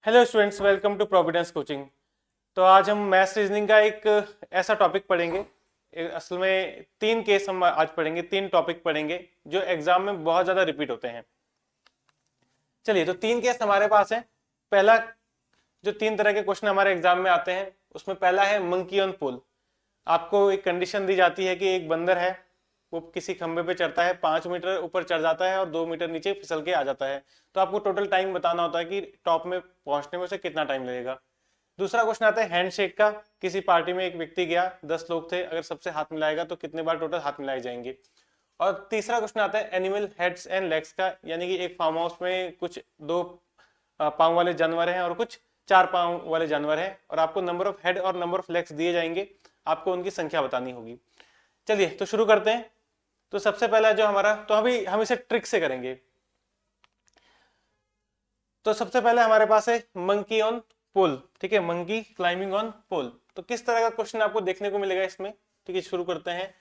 Hello students, welcome to Providence coaching. तो आज हम मैथ्स रीजनिंग का एक ऐसा टॉपिक पढ़ेंगे। असल में 3 केस हम आज पढ़ेंगे, 3 टॉपिक पढ़ेंगे जो एग्जाम में बहुत ज़्यादा रिपीट होते हैं। चलिए, तो 3 केस हमारे पास है। पहला, जो 3 तरह के क्वेश्चन हमारे एग्जाम में आते हैं उसमें पहला है मंकी ऑन पुल। आपको एक कंडीशन दी जाती है कि एक बंदर है, वो किसी खंबे पे चढ़ता है, 5 मीटर ऊपर चढ़ जाता है और 2 मीटर नीचे फिसल के आ जाता है। तो आपको टोटल टाइम बताना होता है कि टॉप में पहुंचने में उसे कितना टाइम लगेगा। दूसरा क्वेश्चन आता है हैंडशेक का। किसी पार्टी में एक व्यक्ति गया, 10 लोग थे, अगर सबसे हाथ मिलाएगा तो कितने बार टोटल हाथ मिलाए जाएंगे। और तीसरा क्वेश्चन आता है एनिमल हेड्स एंड लेग्स का, यानी कि एक फार्म हाउस में कुछ 2 पाँव वाले जानवर हैं और कुछ 4 पाँव वाले जानवर हैं, और आपको नंबर ऑफ हेड और नंबर ऑफ लेग्स दिए जाएंगे, आपको उनकी संख्या बतानी होगी। चलिए, तो शुरू करते हैं। तो सबसे पहला जो हमारा, तो अभी हम इसे ट्रिक से करेंगे। तो सबसे पहले हमारे पास है मंकी ऑन पुल। ठीक है, मंकी क्लाइंबिंग ऑन पुल। तो किस तरह का क्वेश्चन आपको देखने को मिलेगा इसमें। ठीक है, शुरू करते हैं।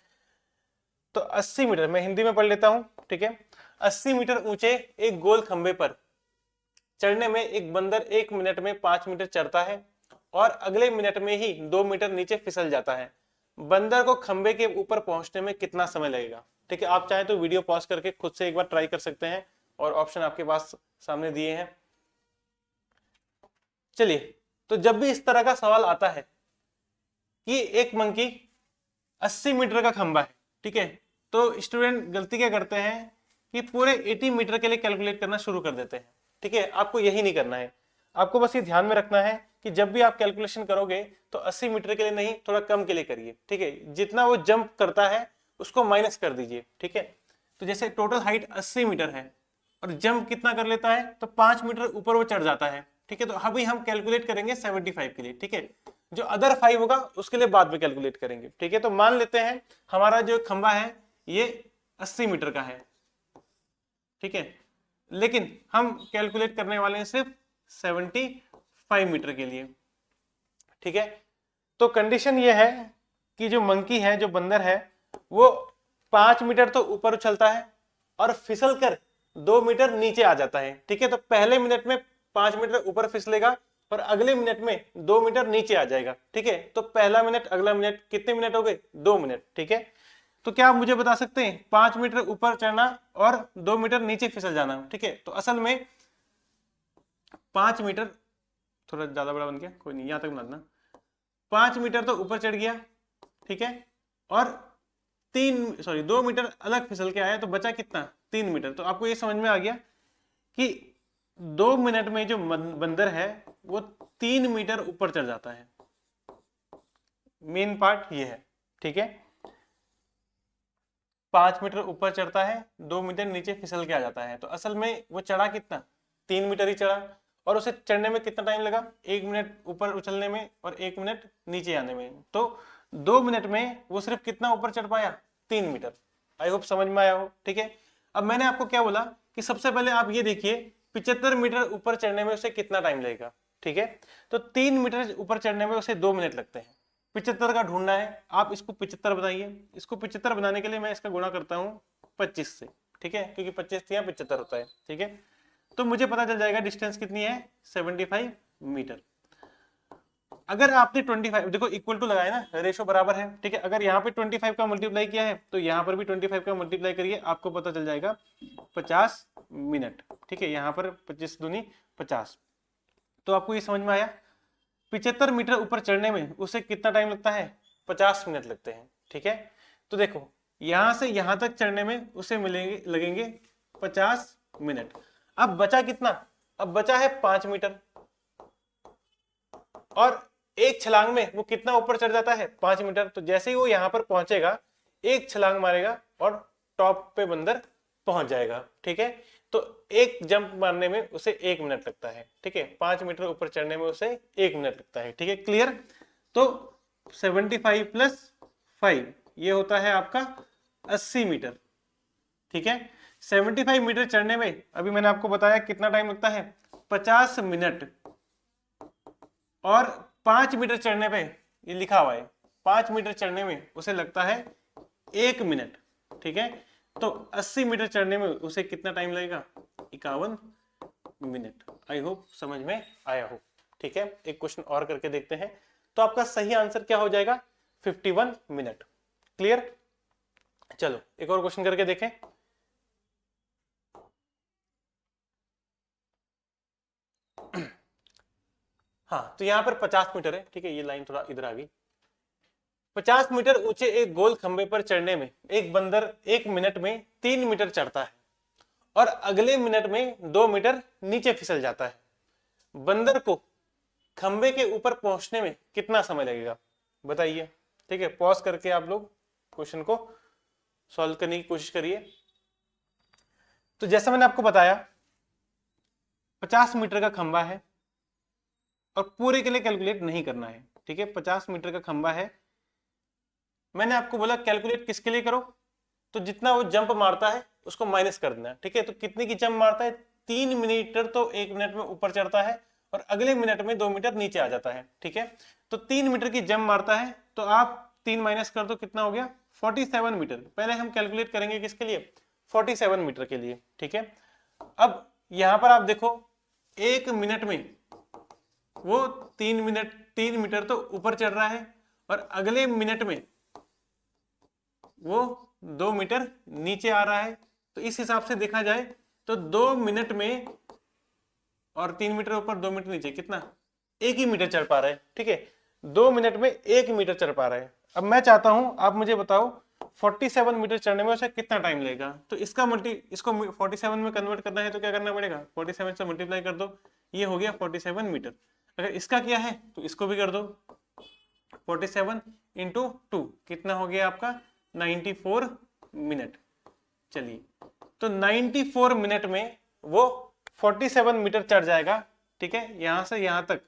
तो 80 मीटर, मैं हिंदी में पढ़ लेता हूं। ठीक है, 80 मीटर ऊंचे एक गोल खंबे पर चढ़ने में एक बंदर 1 मिनट में 5 मीटर चढ़ता है और अगले मिनट में ही 2 मीटर नीचे फिसल जाता है। बंदर को खंबे के ऊपर पहुंचने में कितना समय लगेगा। ठीक है, आप चाहें तो वीडियो पॉज करके खुद से एक बार ट्राई कर सकते हैं, और ऑप्शन आपके पास सामने दिए हैं। चलिए, तो जब भी इस तरह का सवाल आता है कि एक मंकी 80 मीटर का खंबा है, ठीक है, तो स्टूडेंट गलती क्या करते हैं कि पूरे 80 मीटर के लिए कैलकुलेट करना शुरू कर देते हैं। ठीक है, आपको यही नहीं करना है। आपको बस ये ध्यान में रखना है कि जब भी आप कैलकुलेशन करोगे तो 80 मीटर के लिए नहीं, थोड़ा कम के लिए करिए। ठीक है, जितना वो जंप करता है उसको माइनस कर दीजिए। ठीक है, तो जैसे टोटल हाइट 80 मीटर है और जंप कितना कर लेता है, तो 5 मीटर ऊपर वो चढ़ जाता है। ठीक है, तो अभी हम कैलकुलेट करेंगे 75 के लिए। ठीक है, जो अदर 5 होगा उसके लिए बाद में कैलकुलेट करेंगे। ठीक है, तो मान लेते हैं हमारा जो खंबा है ये 80 मीटर का है। ठीक है, लेकिन हम कैलकुलेट करने वाले हैं सिर्फ 75 मीटर के लिए। ठीक है, तो कंडीशन ये है कि जो मंकी है, जो बंदर है, वो 5 मीटर तो ऊपर उछलता है और फिसल कर 2 मीटर नीचे आ जाता है। ठीक है, तो पहले मिनट में 5 मीटर ऊपर फिसलेगा और अगले मिनट में 2 मीटर नीचे आ जाएगा। ठीक है, तो पहला मिनट अगला मिनट कितने मिनट हो गए, 2 मिनट। ठीक है, तो क्या आप मुझे बता सकते हैं 5 मीटर ऊपर चढ़ना और 2 मीटर नीचे फिसल जाना। ठीक है, तो असल में 5 मीटर थोड़ा ज्यादा बड़ा बन गया, कोई नहीं, यहां तक बना देना। 5 मीटर तो ऊपर चढ़ गया, ठीक है, और 2 मीटर अलग फिसल के आया, तो बचा कितना, 3 मीटर। तो आपको ये समझ में आ गया कि 2 मिनट में जो बंदर है वो 3 मीटर ऊपर चढ़ जाता है। मेन पार्ट ये है। ठीक है, 5 मीटर ऊपर चढ़ता है, 2 मीटर नीचे फिसल के आ जाता है। तो असल में वो चढ़ा कितना, 3 मीटर ही चढ़ा, और उसे चढ़ने में कितना टाइम लगा, 1 मिनट ऊपर उछलने में और 1 मिनट नीचे आने में। तो 2 मिनट में वो सिर्फ कितना ऊपर चढ़ पाया, 3 मीटर। आई होप समझ में आया हो। ठीक है, अब मैंने आपको क्या बोला कि सबसे पहले आप ये देखिए 75 मीटर ऊपर चढ़ने में उसे कितना टाइम लगेगा। ठीक है, तो 3 मीटर ऊपर चढ़ने में उसे 2 मिनट लगते हैं। 75 का ढूंढना है, आप इसको 75 बनाइए। इसको 75 बनाने के लिए मैं इसका गुणा करता हूँ 25 से। ठीक है, क्योंकि 25 या 75 होता है। ठीक है, तो मुझे पता चल जाएगा डिस्टेंस कितनी है, 75 मीटर। अगर आपने 25 देखो इक्वल टू लगाया ना, रेशो बराबर है। ठीक है, अगर यहाँ पे 25 का मल्टीप्लाई किया है तो यहाँ पर भी 25 का मल्टीप्लाई करिए, आपको पता चल जाएगा 50 मिनट। ठीक है, यहाँ पर 25 दूनी 50। तो आपको ये समझ में आया, 75 मीटर ऊपर चढ़ने में उसे कितना टाइम लगता है, 50 मिनट लगते हैं। ठीक है, तो देखो यहां से यहां तक चढ़ने में उसे लगेंगे 50 मिनट। अब बचा कितना, अब बचा है 5 मीटर, और एक छलांग में वो कितना ऊपर चढ़ जाता है, 5 मीटर। तो जैसे ही वो यहां पर पहुंचेगा, एक छलांग मारेगा और टॉप पे बंदर पहुंच जाएगा। ठीक है, तो एक जंप मारने में उसे 1 मिनट लगता है। ठीक है, 5 मीटर ऊपर चढ़ने में उसे 1 मिनट लगता है। ठीक है, क्लियर। तो 75 प्लस 5 ये होता है आपका 80 मीटर। ठीक है, 75 मीटर चढ़ने में अभी मैंने आपको बताया कितना टाइम लगता है, 50 मिनट। और 5 मीटर चढ़ने पे ये लिखा हुआ है, 5 मीटर चढ़ने में उसे लगता है 1 मिनट। ठीक है, तो 80 मीटर चढ़ने में उसे कितना टाइम लगेगा, 51 मिनट। आई होप समझ में आया हो। ठीक है, एक क्वेश्चन और करके देखते हैं। तो आपका सही आंसर क्या हो जाएगा? 51 मिनट। क्लियर? चलो एक और क्वेश्चन करके देखें। हाँ, तो यहाँ पर 50 मीटर है। ठीक है, ये लाइन थोड़ा इधर आ गई। 50 मीटर ऊंचे एक गोल खंबे पर चढ़ने में एक बंदर 1 मिनट में 3 मीटर चढ़ता है और अगले मिनट में 2 मीटर नीचे फिसल जाता है। बंदर को खंबे के ऊपर पहुंचने में कितना समय लगेगा? बताइए। ठीक है, पॉज करके आप लोग क्वेश्चन को सॉल्व करने की कोशिश करिए। तो जैसा मैंने आपको बताया, 50 मीटर का खंबा है और पूरे के लिए कैलकुलेट नहीं करना है। ठीक है, 50 मीटर का खंबा है। मैंने आपको बोला कैलकुलेट किसके लिए करो, तो जितना वो जंप मारता है उसको माइनस कर देना है। ठीक है, तो कितने की जंप मारता है? 3 मीटर तो 1 मिनट में ऊपर चढ़ता है और अगले मिनट में 2 मीटर नीचे आ जाता है। ठीक है, तो 3 मीटर की जंप मारता है, तो आप 3 माइनस कर दो, कितना हो गया? 47 मीटर। पहले हम कैलकुलेट करेंगे किसके लिए? 47 मीटर के लिए। ठीक है, अब यहां पर आप देखो 1 मिनट में वो 3 मीटर तो ऊपर चढ़ रहा है और अगले मिनट में वो 2 मीटर नीचे आ रहा है। तो इस हिसाब से देखा जाए तो 2 मिनट में और 3 मीटर ऊपर 2 मीटर नीचे, कितना? 1 ही मीटर चढ़ पा रहा है। ठीक है, 2 मिनट में 1 मीटर चढ़ पा रहा है। अब मैं चाहता हूं आप मुझे बताओ 47 मीटर चढ़ने में उसे कितना टाइम लगेगा। तो इसको 47 में कन्वर्ट करना है तो क्या करना पड़ेगा? 47 से मल्टीप्लाई कर दो, ये हो गया 47 मीटर। अगर इसका किया है तो इसको भी कर दो, 47 इंटू 2 कितना हो गया आपका? 94 मिनट। चलिए, तो 94 मिनट में वो 47 मीटर चढ़ जाएगा। ठीक है, यहां से यहां तक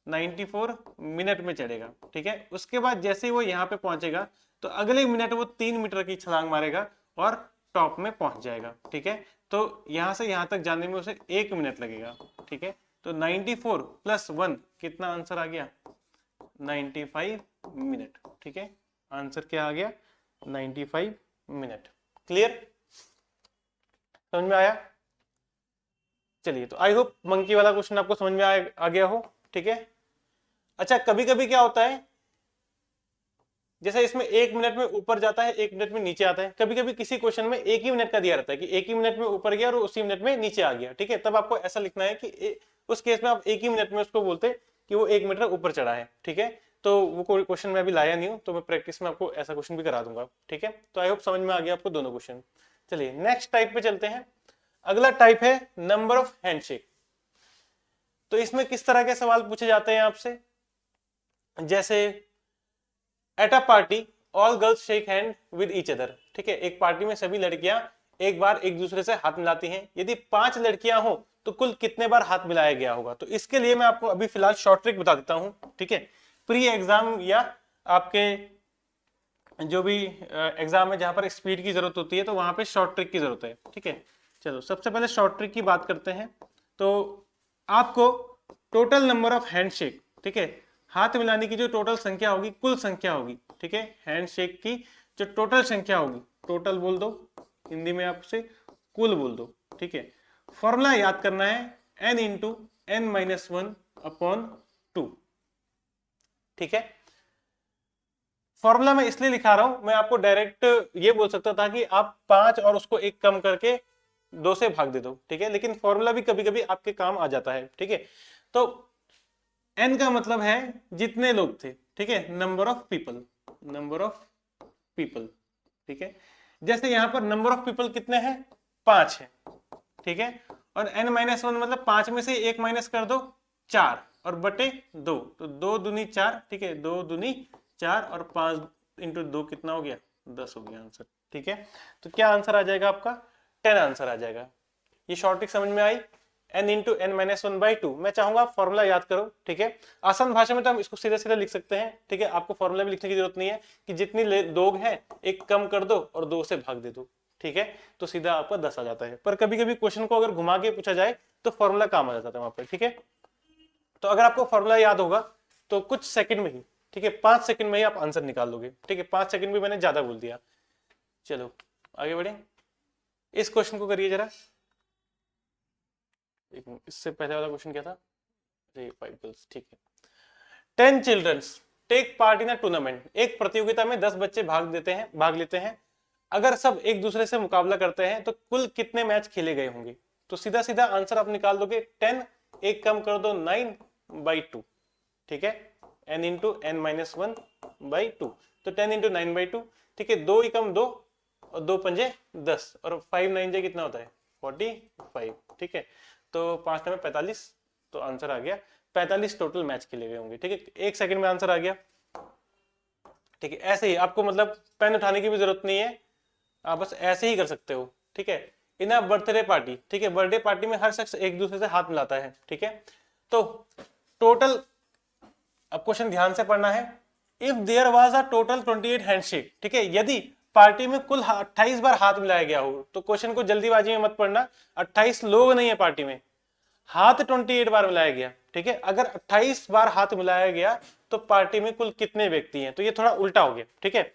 94 मिनट में चढ़ेगा। ठीक है, उसके बाद जैसे ही वो यहाँ पे पहुंचेगा तो अगले मिनट वो 3 मीटर की छलांग मारेगा और टॉप में पहुंच जाएगा। ठीक है, तो यहां से यहां तक जाने में उसे 1 मिनट लगेगा। ठीक है, तो 94 प्लस 1 कितना आंसर आ गया? 95 मिनट। ठीक है, आंसर क्या आ गया? 95 मिनट। क्लियर? समझ में आया? चलिए, तो आई होप मंकी वाला क्वेश्चन आपको समझ में आ गया हो। ठीक है, अच्छा कभी कभी क्या होता है, जैसे इसमें 1 मिनट में ऊपर जाता है 1 मिनट में नीचे आता है। कभी कभी किसी क्वेश्चन में 1 ही मिनट का दिया रहता है कि 1 ही मिनट में ऊपर गया और उसी मिनट में नीचे आ गया। ठीक है, तब आपको ऐसा लिखना है कि उस केस में आप 1 ही मिनट में उसको बोलते कि वो 1 मीटर ऊपर चढ़ा है। ठीक है, तो वो कोई क्वेश्चन मैं अभी लाया नहीं हूं, तो मैं प्रैक्टिस में आपको ऐसा क्वेश्चन भी करा दूंगा। ठीक है, तो आई होप समझ में आ गया आपको दोनों क्वेश्चन। चलिए नेक्स्ट टाइप पे चलते हैं। अगला टाइप है नंबर ऑफ हैंडशेक। तो इसमें किस तरह के सवाल पूछे जाते हैं आपसे? जैसे at a party all girls shake hand with each other. ठीक है, एक पार्टी में सभी लड़कियां एक बार एक दूसरे से हाथ मिलाती हैं। यदि 5 लड़कियां हो तो कुल कितने बार हाथ मिलाया गया होगा? तो इसके लिए मैं आपको अभी फिलहाल शॉर्ट ट्रिक बता देता हूं। ठीक है, प्री एग्जाम या आपके जो भी एग्जाम है जहां पर स्पीड की जरूरत होती है तो वहां पे शॉर्ट ट्रिक की जरूरत है। ठीक है, चलो सबसे पहले शॉर्ट ट्रिक की बात करते हैं। तो आपको टोटल नंबर ऑफ हैंडशेक, ठीक है, हाथ मिलाने की जो टोटल संख्या होगी, कुल संख्या होगी, ठीक है, हैंडशेक की जो टोटल संख्या होगी, टोटल बोल दो, हिंदी में आपसे कुल बोल दो। ठीक है, फॉर्मूला याद करना है n into n minus 1 upon 2। ठीक है, फॉर्मूला मैं इसलिए लिखा रहा हूं, मैं आपको डायरेक्ट ये बोल सकता था कि आप 5 और उसको 1 कम करके 2 से भाग दे दो। ठीक है, लेकिन फॉर्मूला भी कभी कभी आपके काम आ जाता है। ठीक है, तो n का मतलब है जितने लोग थे। ठीक है, number of people, number of people. ठीक है, जैसे यहां पर नंबर ऑफ पीपल कितने हैं? 5 है। ठीक है, और n माइनस 1 मतलब 5 में से 1 माइनस कर दो, 4 और बटे 2, तो 2 दूनी 4। ठीक है, 2 दूनी 4 और 5 इंटू 2 कितना हो गया? 10 हो गया आंसर। ठीक है, तो क्या आंसर आ जाएगा आपका? 10 आंसर आ जाएगा। ये शॉर्ट ट्रिक समझ में आई? n into n minus 1 by 2। मैं चाहूंगा फॉर्मूला याद करो। ठीक है, आसान भाषा में तो हम इसको सीधे सीधे लिख सकते हैं। ठीक है, आपको फॉर्मूला भी लिखने की जरूरत नहीं है कि जितनी लोग हैं 1 कम कर दो और 2 से भाग दे दो। ठीक है, तो सीधा आपका 10 आ जाता है। पर कभी कभी क्वेश्चन को अगर घुमा के पूछा जाए तो फॉर्मूला काम आ जाता है वहां पर। ठीक है, तो अगर आपको फॉर्मूला याद होगा तो कुछ सेकंड में ही, ठीक है, 5 सेकंड में ही आप आंसर निकाल लोगे। ठीक है, 5 सेकंड भी मैंने ज्यादा बोल दिया। चलो आगे बढ़े, इस क्वेश्चन को करिए जरा। इससे पहले वाला क्वेश्चन क्या था? 5 गर्ल्स, ठीक है। 10 childrens take part in a tournament, एक प्रतियोगिता में 10 बच्चे भाग लेते हैं। अगर सब एक दूसरे से मुकाबला करते हैं तो कुल कितने मैच खेले गए होंगे? तो सीधा सीधा आंसर आप निकाल दोगे 10, एक कम कर दो 9/2, ठीक है, n इंटू n माइनस 1/2, तो 10 इंटू 9/2, ठीक है, 2 एकम 2 और 2 पंजे 10 और 5 9 जे कितना होता है 45, ठीक है, तो 5 में 45, तो आंसर आ गया 45 टोटल मैच खेले गए होंगे, ठीक है, 1 सेकंड में आंसर आ गया, ठीक है। ऐसे ही आपको मतलब पेन उठाने की भी जरूरत नहीं है, आप बस ऐसे ही कर सकते हो, ठीक है। इन अ बर्थडे पार्टी, ठीक है, बर्थडे पार्टी में हर शख्स एक दूसरे से हाथ मिलाता है, ठीक है। तो टोटल, अब क्वेश्चन ध्यान से पढ़ना है, if there was a total 28 handshake, ठीक है, यदि पार्टी में कुल 28 बार हाथ मिलाया गया हो, तो क्वेश्चन को जल्दीबाजी में मत पढ़ना, 28 लोग नहीं है पार्टी में, हाथ 28 बार मिलाया गया, ठीक है। अगर 28 बार हाथ मिलाया गया तो पार्टी में कुल कितने व्यक्ति हैं, तो ये थोड़ा उल्टा हो गया, ठीक है।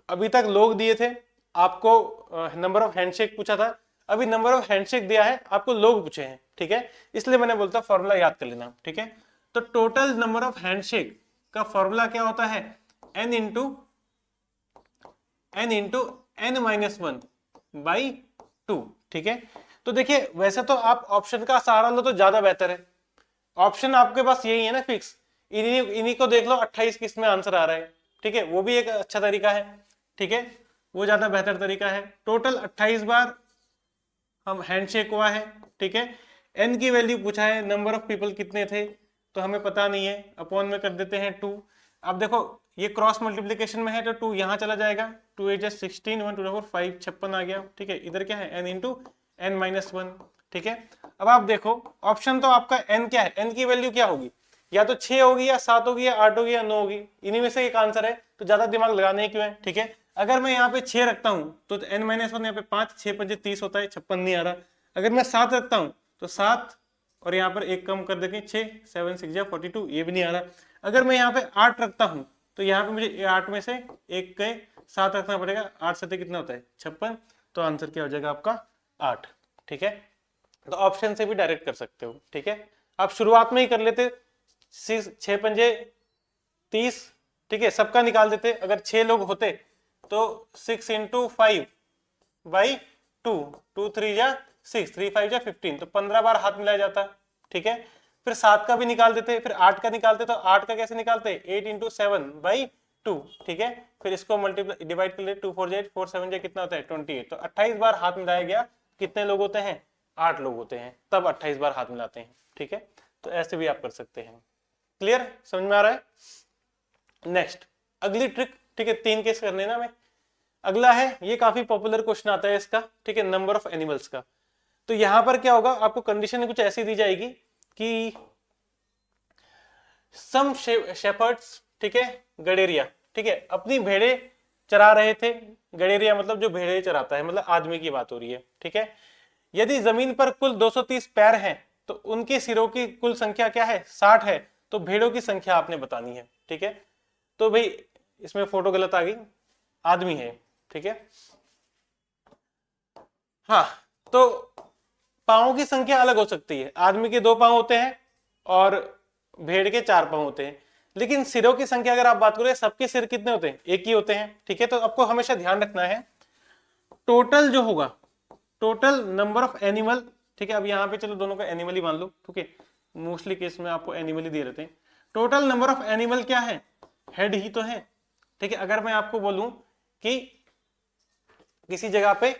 अभी तक लोग दिए थे, आपको नंबर ऑफ हैंडशेक पूछा था, अभी नंबर ऑफ हैंडशेक दिया है, आपको लोग पूछे हैं, ठीक है, इसलिए मैंने बोलता फॉर्मूला याद कर लेना, ठीक है। तो टोटल नंबर ऑफ हैंडशेक का फॉर्मूला क्या होता है, n इंटू n-1/2, ठीक है। तो देखिए वैसे तो आप ऑप्शन का सहारा लो तो ज्यादा बेहतर है, ऑप्शन आपके पास यही है ना फिक्स, इन्हीं को देख लो 28 किस में आंसर आ रहा है, ठीक है, वो भी एक अच्छा तरीका है, ठीक है, वो ज्यादा बेहतर तरीका है। टोटल 28 बार हम हैंडशेक हुआ है, ठीक है, n की वैल्यू पूछा है, नंबर ऑफ पीपल कितने थे तो हमें पता नहीं है, अपॉन में कर देते हैं 2। अब देखो ये क्रॉस मल्टीप्लिकेशन में है तो 2 यहाँ चला जाएगा, 2 8 16 1 2 4 5 56 आ गया, ठीक है, इधर क्या है n इंटू n-1, ठीक है। अब आप देखो ऑप्शन तो आपका n क्या है, n की वैल्यू क्या होगी, या तो 6 होगी या 7 होगी या 8 होगी या 9 होगी, इन्हीं में से एक आंसर है, तो ज्यादा दिमाग लगाने क्यों है, ठीक है। अगर मैं यहाँ पे 6 रखता हूँ तो n-1 यहाँ पे 5, 6 5 30 होता है, 56 नहीं आ रहा। अगर मैं 7 रखता हूँ तो 7 और यहाँ पर एक कम कर देंगे 6, 7 6 42, ये भी नहीं आ रहा। अगर मैं यहाँ पे 8 रखता हूँ तो यहाँ पे मुझे 8 में से एक के 7 रखना पड़ेगा, 8 7 कितना होता है 56, तो आंसर क्या हो जाएगा आपका 8, ठीक है। तो ऑप्शन से भी डायरेक्ट कर सकते हो, ठीक है। आप शुरुआत में ही कर लेते, 6 पंजे 30, ठीक है, सबका निकाल देते, अगर 6 लोग होते तो 6 इंटू 5/2, 2 3 या 6, 3 5 या 15, तो 15 बार हाथ मिलाया जाता, ठीक है। फिर 7 का भी निकाल देते, फिर 8 का निकालते, तो 8 का कैसे निकालते, 8 इंटू 7/2, ठीक है। फिर इसको मल्टीप्लाई डिवाइड कर ले, 2 4 8 4 7 कितना होता है 28, तो 28 बार हाथ मिलाया गया, कितने लोग होते हैं 8 लोग होते हैं, तब 28 बार हाथ मिलाते हैं, ठीक है। तो ऐसे भी आप कर सकते हैं, क्लियर, समझ में आ रहा है। नेक्स्ट अगली ट्रिक, ठीक है, 3 केस करने ना मैं, अगला है, ये काफी पॉपुलर क्वेश्चन आता है इसका, ठीक है, नंबर ऑफ एनिमल्स का। तो यहां पर क्या होगा, आपको कंडीशन कुछ ऐसी दी जाएगी कि सम शेपर्ड्स, ठीक है, गडेरिया, ठीक है, अपनी भेड़े चरा रहे थे, गडेरिया मतलब जो भेड़े चराता है, मतलब आदमी की बात हो रही है, ठीक है। यदि जमीन पर कुल 230 पैर हैं तो उनके सिरों की कुल संख्या क्या है 60 है, तो भेड़ों की संख्या आपने बतानी है, ठीक है। तो भाई इसमें फोटो गलत आ गई, आदमी है, ठीक है। हाँ, तो पांवों की संख्या अलग हो सकती है, आदमी के 2 पांव होते हैं और भेड़ के 4 पांव होते हैं, लेकिन सिरों की संख्या अगर आप बात करें, सबके सिर कितने होते हैं, एक ही होते हैं, ठीक है। तो आपको हमेशा ध्यान रखना है टोटल जो होगा, टोटल नंबर ऑफ एनिमल, ठीक है। अब यहाँ पे चलो दोनों का एनिमल ही मान लो, ठीक है, मोस्टली केस में आपको एनिमल ही दे रहते हैं। टोटल नंबर ऑफ एनिमल क्या है, हेड ही तो है, ठीक है। अगर मैं आपको बोलूं कि किसी जगह पे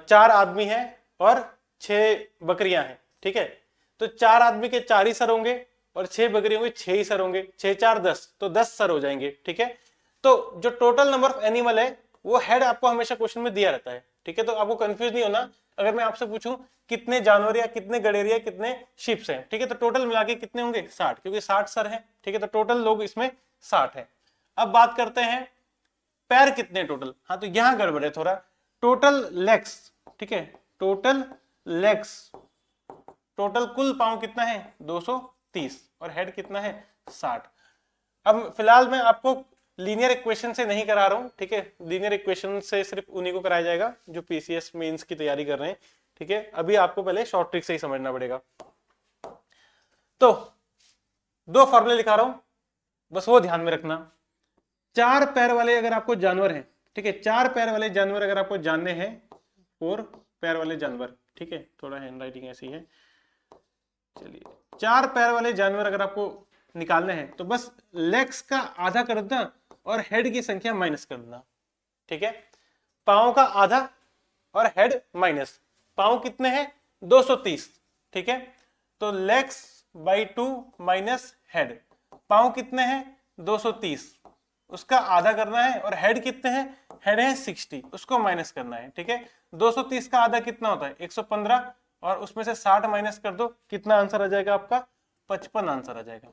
4 आदमी हैं और 6 बकरियां हैं, ठीक है, तो 4 आदमी के 4 ही सर होंगे और 6 बकरियों के 6 ही सर होंगे, 6 4 10, तो 10 सर हो जाएंगे, ठीक है। तो जो टोटल नंबर ऑफ एनिमल है वो हेड आपको हमेशा क्वेश्चन में दिया रहता है, ठीक है। तो आपको कंफ्यूज नहीं होना, अगर मैं आपसे पूछूं कितने जानवर या कितने गडेरिया कितने शिप्स हैं, ठीक है, तो टोटल मिला के कितने होंगे 60, क्योंकि 60 सर हैं, ठीक है, तो टोटल लोग इसमें 60 है। अब बात करते हैं पैर कितने टोटल, हाँ तो यहां गड़बड़ है थोड़ा, टोटल लेग्स, ठीक है, टोटल लेग्स, टोटल कुल पांव कितना है 230 और हेड कितना है 60। अब फिलहाल मैं आपको लीनियर इक्वेशन से नहीं करा रहा हूं, ठीक है, लीनियर इक्वेशन से सिर्फ उन्हीं को कराया जाएगा जो पीसीएस मेंस की तैयारी कर रहे हैं, ठीक है, अभी आपको पहले शॉर्ट ट्रिक से ही समझना पड़ेगा। तो 2 फॉर्मूले लिखा रहा हूं, बस वो ध्यान में रखना। 4 पैर वाले अगर आपको जानवर हैं, ठीक है, 4 पैर वाले जानवर अगर आपको जानने हैं, 4 पैर वाले जानवर, ठीक है, थोड़ा हैंड राइटिंग ऐसी है, चलिए 4 पैर वाले जानवर अगर आपको निकालने हैं तो बस लेग्स का आधा कर देना और हेड की संख्या माइनस कर देना, ठीक है। पाँव का आधा और हेड माइनस, पाँव कितने हैं 230, ठीक है, तो लेग्स बाई 2 माइनस हेड, पाँव कितने हैं 230, उसका आधा करना है, और हेड कितने हैं, हेड है 60, उसको माइनस करना है, ठीक है। 230 का आधा कितना होता है 115, और उसमें से 60 माइनस कर दो, कितना आंसर आ जाएगा आपका 55 आंसर आ जाएगा,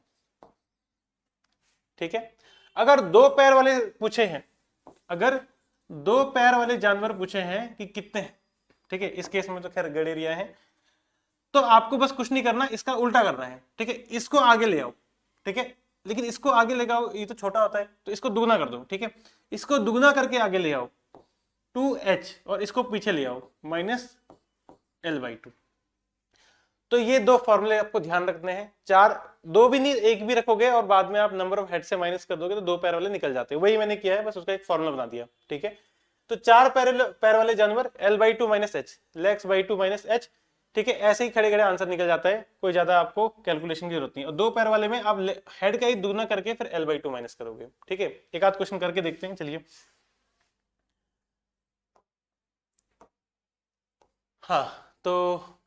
ठीक है। अगर 2 पैर वाले पूछे हैं, अगर 2 पैर वाले जानवर पूछे हैं कि कितने हैं, ठीक है, इस केस में तो खैर गडेरिया है, तो आपको बस कुछ नहीं करना, इसका उल्टा करना है, ठीक है, इसको आगे ले आओ, ठीक है, लेकिन इसको आगे ले आओ, ये तो छोटा होता है, तो इसको दुगना कर दो, ठीक है, इसको दुगना करके आगे ले आओ 2h, और इसको पीछे ले आओ माइनस L/2। तो ये 2 फॉर्मूले आपको ध्यान रखने हैं, 4, 2 भी नहीं 1 भी रखोगे और बाद में आप नंबर ऑफ हेड से माइनस कर दोगे तो 2 पैर वाले निकल जाते हैं, वही मैंने किया है, बस उसका एक फॉर्मूला बना दिया, ठीक है। तो 4 पैर वाले जानवर L/2 minus h, legs/2 minus h, ठीक है, ऐसे ही खड़े खड़े आंसर निकल जाता है, कोई ज्यादा आपको कैलकुलेशन की जरूरत नहीं। और 2 पैर वाले में आप हेड का ही दुगना करके फिर L/2 माइनस करोगे, ठीक है। एक आध क्वेश्चन करके देखते हैं, चलिए। हाँ, तो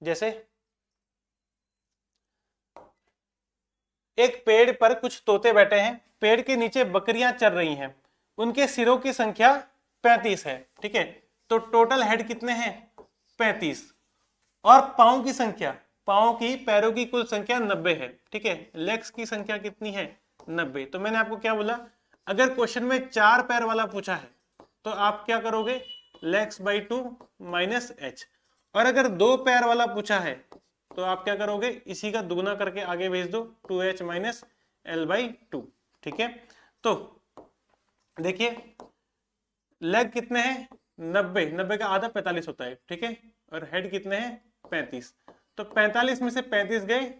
जैसे एक पेड़ पर कुछ तोते बैठे हैं, पेड़ के नीचे बकरियां चर रही हैं, उनके सिरों की संख्या 35 है, ठीक है, तो टोटल हेड कितने हैं 35, और पाँव की संख्या, पाँव की पैरों की कुल संख्या 90 है, ठीक है, लेग्स की संख्या कितनी है 90। तो मैंने आपको क्या बोला, अगर क्वेश्चन में 4 पैर वाला पूछा है तो आप क्या करोगे legs/2 माइनस h, और अगर 2 पैर वाला पूछा है तो आप क्या करोगे, इसी का दुगना करके आगे भेज दो 2h माइनस L/2, ठीक है। तो देखिए लेग कितने हैं 90, 90 का आधा 45 होता है, ठीक है, और हेड कितने हैं 35, तो 45 में से 35 गए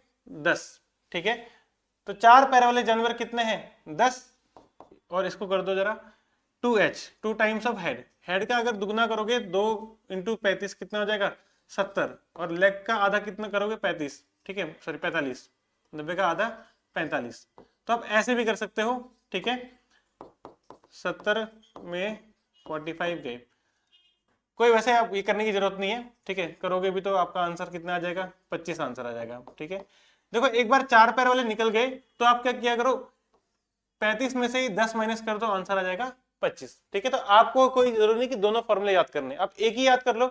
10, ठीक है। तो 4 पैर वाले जानवर कितने हैं 10, और इसको कर दो जरा 2h, 2 times of head, head का अगर दुगना करोगे 2 इंटू 35 कितना हो जाएगा 70, और लेग का आधा कितना करोगे 35, ठीक है, सॉरी 45, 90 का आधा 45, तो आप ऐसे भी कर सकते हो, ठीक है, 70 में 45 गए, कोई वैसे आप ये करने की जरूरत नहीं है, ठीक है, करोगे भी तो आपका आंसर कितना आ जाएगा 25 आंसर आ जाएगा, ठीक है। देखो एक बार 4 पैर वाले निकल गए तो आप क्या किया करो, 35 में से ही 10 माइनस कर दो, आंसर आ जाएगा 25, ठीक है। तो आपको कोई जरूरी नहीं कि दोनों फॉर्मूले याद करने, आप एक ही याद कर लो,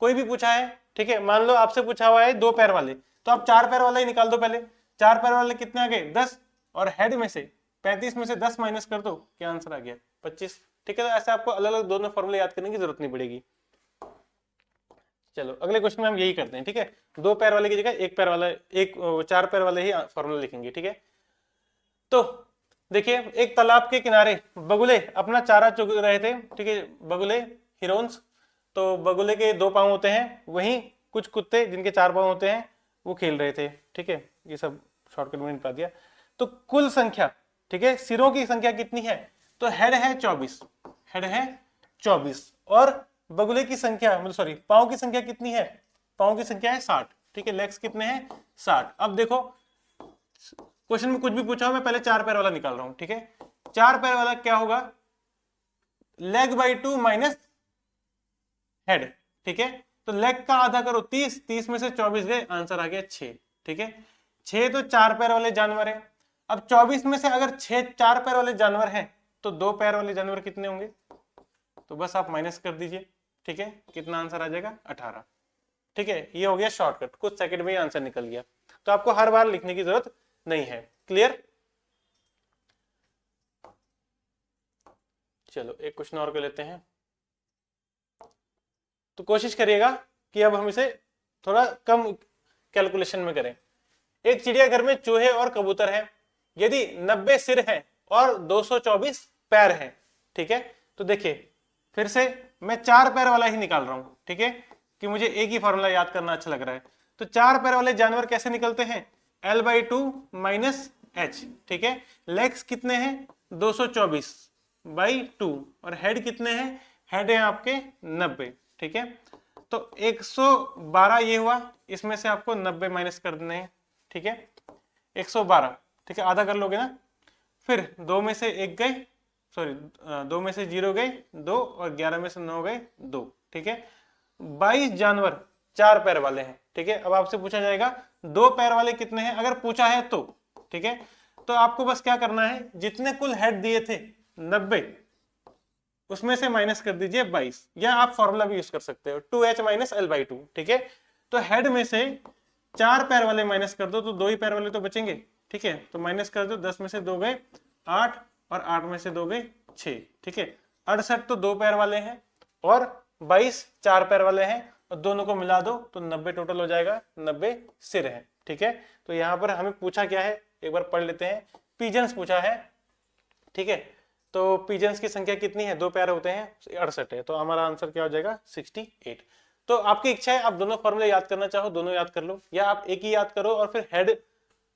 कोई भी पूछा है, ठीक है, मान लो आपसे पूछा हुआ है 2 पैर वाले, तो आप 4 पैर वाला ही निकाल दो पहले, 4 पैर वाले कितने आ गए 10, और हेड में से 35 में से 10 माइनस कर दो, क्या आंसर आ गया 25, ठीक है। तो ऐसे आपको अलग अलग दोनों फॉर्मूले याद करने की जरूरत नहीं पड़ेगी। चलो अगले क्वेश्चन में हम यही करते हैं, ठीक है, 2 पैर वाले की जगह 1 पैर वाला, 4 पैर वाले ही फॉर्मूला लिखेंगे, ठीक है। तो देखिए एक तालाब के किनारे बगुले अपना चारा चुग रहे थे, ठीक है, बगुले हिरोन्स, तो बगुले के 2 पांव होते हैं, वहीं कुछ कुत्ते जिनके 4 पांव होते हैं वो खेल रहे थे, ठीक है, ये सब शॉर्टकट में बता दिया। तो कुल संख्या, ठीक है, सिरों की संख्या कितनी है, तो हेड है 24, हेड है 24, और बगुले की संख्या मतलब सॉरी पांव की संख्या कितनी है, पांव की संख्या है 60, ठीक है, लेग्स कितने हैं 60। अब देखो क्वेश्चन में कुछ भी पूछा हो, मैं पहले 4 पैर वाला निकाल रहा हूं, ठीक है, 4 पैर वाला क्या होगा leg/2 माइनस हेड, ठीक है, तो लेग का आधा करो 30, 30 में से 24 गए, आंसर आ गया 6, ठीक है, 6 तो 4 पैर वाले जानवर है। अब 24 में से अगर 6 4 पैर वाले जानवर हैं तो 2 पैर वाले जानवर कितने होंगे, तो बस आप माइनस कर दीजिए, ठीक है, कितना आंसर आ जाएगा 18, ठीक है, ये हो गया शॉर्टकट, कुछ सेकंड में ही आंसर निकल गया, तो आपको हर बार लिखने की जरूरत नहीं है, क्लियर। चलो एक क्वेश्चन और कर लेते हैं, तो कोशिश करिएगा कि अब हम इसे थोड़ा कम कैलकुलेशन में करें। एक चिड़ियाघर में चूहे और कबूतर हैं, यदि 90 सिर हैं और 224 पैर हैं, ठीक है, तो देखिए फिर से मैं 4 पैर वाला ही निकाल रहा हूं, ठीक है, कि मुझे एक ही फॉर्मूला याद करना अच्छा लग रहा है। तो 4 पैर वाले जानवर कैसे निकलते हैं, L/2 माइनस एच, ठीक है। लेग्स कितने हैं 224/2 और हेड कितने हैं, हेड है आपके 90, ठीक है। तो 112 ये हुआ, इसमें से आपको 90 माइनस कर देने हैं, ठीक है, 112, ठीक है, आधा कर लोगे ना। फिर 2 में से 1 गए, सॉरी 2 में से 0 गए 2 और 11 में से 9 गए 2, ठीक है। 22 जानवर 4 पैर वाले हैं, ठीक है। अब आपसे पूछा जाएगा 2 पैर वाले कितने हैं, अगर पूछा है तो, ठीक है। तो आपको बस क्या करना है, जितने कुल हेड दिए थे 90, उसमें से माइनस कर दीजिए 22, या आप फॉर्मूला भी यूज कर सकते हो 2h माइनस L/2, ठीक है। तो हेड में से 4 पैर वाले माइनस कर दो तो 2 ही पैर वाले तो बचेंगे, ठीक है। तो माइनस कर दो, 10 में से 2 गए 8 और 8 में से 2 गए 6, ठीक है। 68 तो 2 पैर वाले हैं और 22 4 पैर वाले हैं, और दोनों को मिला दो तो 90 टोटल हो जाएगा, 90 सिर है, ठीक है। तो यहाँ पर हमें पूछा क्या है, एक बार पढ़ लेते हैं। पिजन्स पूछा है, ठीक है। तो पिजन्स की संख्या कितनी है, 2 पैर होते हैं, 68 है, तो हमारा आंसर क्या हो जाएगा 68। तो आपकी इच्छा है, आप दोनों फॉर्मूले याद करना चाहो दोनों याद कर लो, या आप एक ही याद करो और फिर हेड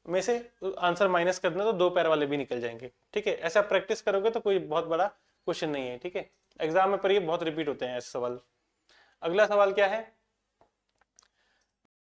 में से आंसर माइनस कर देना तो 2 पैर वाले भी निकल जाएंगे, ठीक है। ऐसा प्रैक्टिस करोगे तो कोई बहुत बड़ा क्वेश्चन नहीं है, ठीक है। एग्जाम में पर ये बहुत रिपीट होते हैं ऐसे सवाल। अगला सवाल क्या है,